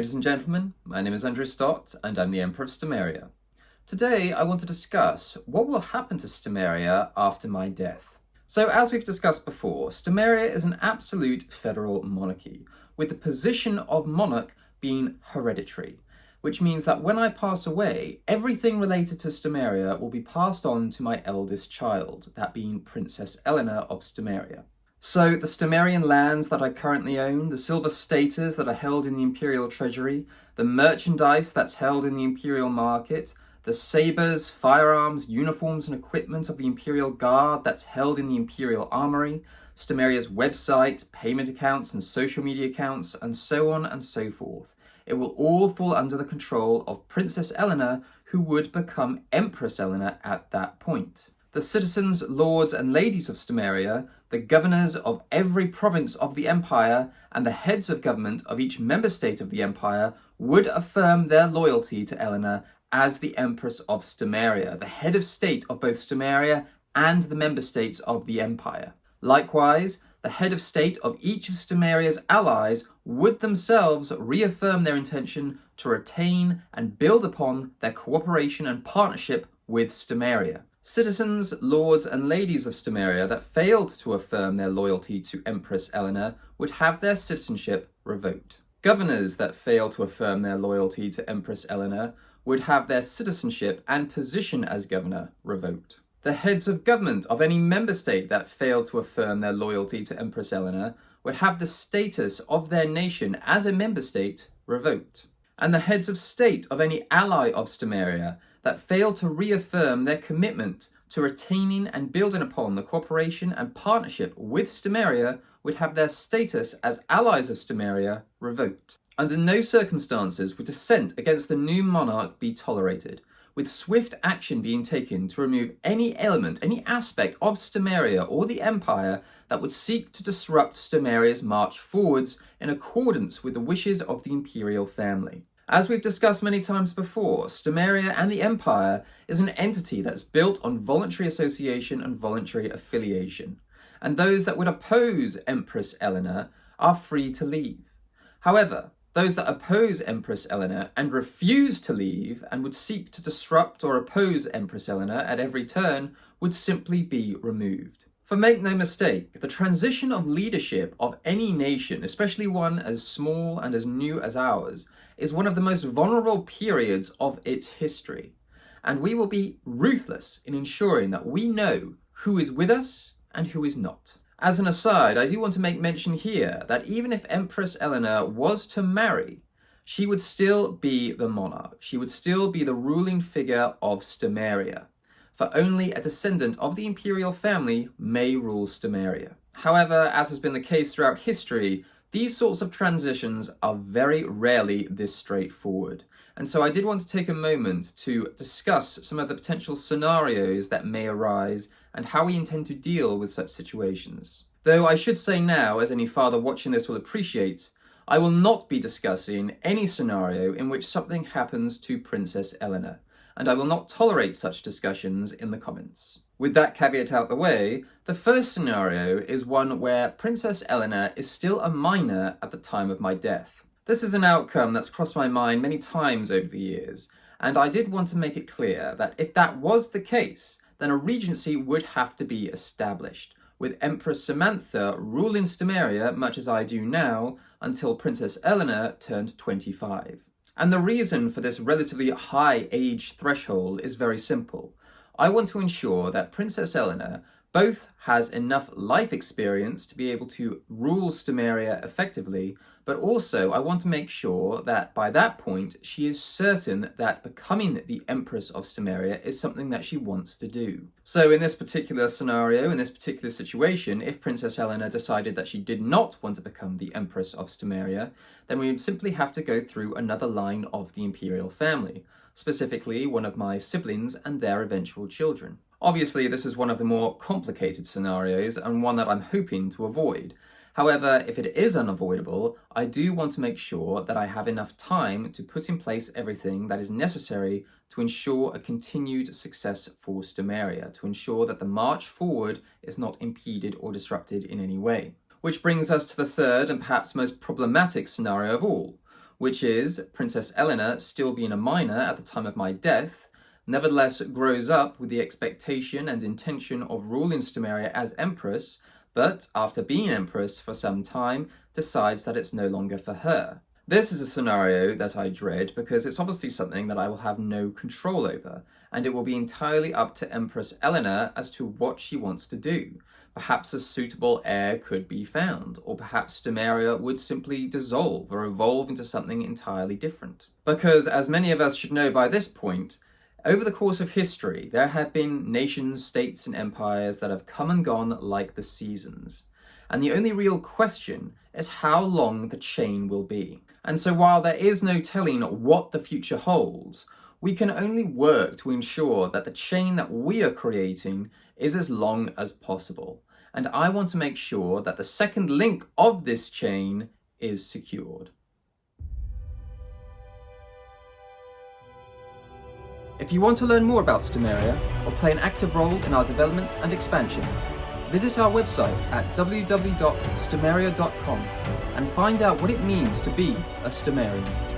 ladies and gentlemen, my name is Andrew Stott and I'm the Emperor of Stomaria. Today I want to discuss what will happen to Stomaria after my death. So as we've discussed before, Stomaria is an absolute federal monarchy, with the position of monarch being hereditary, which means that when I pass away, everything related to Stomaria will be passed on to my eldest child, that being Princess Eleanor of Stomaria. So the Stomarian lands that I currently own, the silver staters that are held in the Imperial Treasury, the merchandise that's held in the Imperial Market, the sabres, firearms, uniforms and equipment of the Imperial Guard that's held in the Imperial Armory, Stomaria's website, payment accounts and social media accounts, and so on and so forth. It will all fall under the control of Princess Eleanor, who would become Empress Eleanor at that point. The citizens, lords and ladies of Stomaria, the governors of every province of the Empire, and the heads of government of each member state of the Empire would affirm their loyalty to Eleanor as the Empress of Stomaria, the head of state of both Stomaria and the member states of the Empire. Likewise, the head of state of each of Stomaria's allies would themselves reaffirm their intention to retain and build upon their cooperation and partnership with Stomaria. Citizens, lords and ladies of Stomaria that failed to affirm their loyalty to Empress Eleanor would have their citizenship revoked. Governors that failed to affirm their loyalty to Empress Eleanor would have their citizenship and position as governor revoked. The heads of government of any member state that failed to affirm their loyalty to Empress Eleanor would have the status of their nation as a member state revoked. And the heads of state of any ally of Stomaria that failed to reaffirm their commitment to retaining and building upon the cooperation and partnership with Stomaria would have their status as allies of Stomaria revoked. Under no circumstances would dissent against the new monarch be tolerated, with swift action being taken to remove any element, any aspect of Stomaria or the Empire that would seek to disrupt Stomaria's march forwards in accordance with the wishes of the imperial family. As we've discussed many times before, Stomaria and the Empire is an entity that's built on voluntary association and voluntary affiliation, and those that would oppose Empress Eleanor are free to leave. However, those that oppose Empress Eleanor and refuse to leave and would seek to disrupt or oppose Empress Eleanor at every turn would simply be removed. For make no mistake, the transition of leadership of any nation, especially one as small and as new as ours, is one of the most vulnerable periods of its history, and we will be ruthless in ensuring that we know who is with us and who is not. As an aside, I do want to make mention here that even if Empress Eleanor was to marry, she would still be the monarch. She would still be the ruling figure of Stomaria, for only a descendant of the imperial family may rule Stomaria. However, as has been the case throughout history, these sorts of transitions are very rarely this straightforward. And so I did want to take a moment to discuss some of the potential scenarios that may arise and how we intend to deal with such situations. Though I should say now, as any father watching this will appreciate, I will not be discussing any scenario in which something happens to Princess Eleanor, and I will not tolerate such discussions in the comments. With that caveat out the way, the first scenario is one where Princess Eleanor is still a minor at the time of my death. This is an outcome that's crossed my mind many times over the years, and I did want to make it clear that if that was the case, then a regency would have to be established, with Empress Samantha ruling Stomaria, much as I do now, until Princess Eleanor turned 25. And the reason for this relatively high age threshold is very simple. I want to ensure that Princess Eleanor both has enough life experience to be able to rule Stomaria effectively, but also I want to make sure that by that point she is certain that becoming the Empress of Stomaria is something that she wants to do. So in this particular scenario, in this particular situation, if Princess Eleanor decided that she did not want to become the Empress of Stomaria, then we would simply have to go through another line of the imperial family, specifically one of my siblings and their eventual children. Obviously, this is one of the more complicated scenarios and one that I'm hoping to avoid. However, if it is unavoidable, I do want to make sure that I have enough time to put in place everything that is necessary to ensure a continued success for Stomaria, to ensure that the march forward is not impeded or disrupted in any way. Which brings us to the third and perhaps most problematic scenario of all, which is Princess Eleanor still being a minor at the time of my death, nevertheless grows up with the expectation and intention of ruling Stomaria as Empress, but after being Empress for some time, decides that it's no longer for her. This is a scenario that I dread because it's obviously something that I will have no control over, and it will be entirely up to Empress Eleanor as to what she wants to do. Perhaps a suitable heir could be found, or perhaps Stomaria would simply dissolve or evolve into something entirely different. Because, as many of us should know by this point, over the course of history, there have been nations, states, and empires that have come and gone like the seasons. And the only real question is how long the chain will be. And so while there is no telling what the future holds, we can only work to ensure that the chain that we are creating is as long as possible. And I want to make sure that the second link of this chain is secured. If you want to learn more about Stomaria or play an active role in our development and expansion, visit our website at www.stomaria.com and find out what it means to be a Stomarian.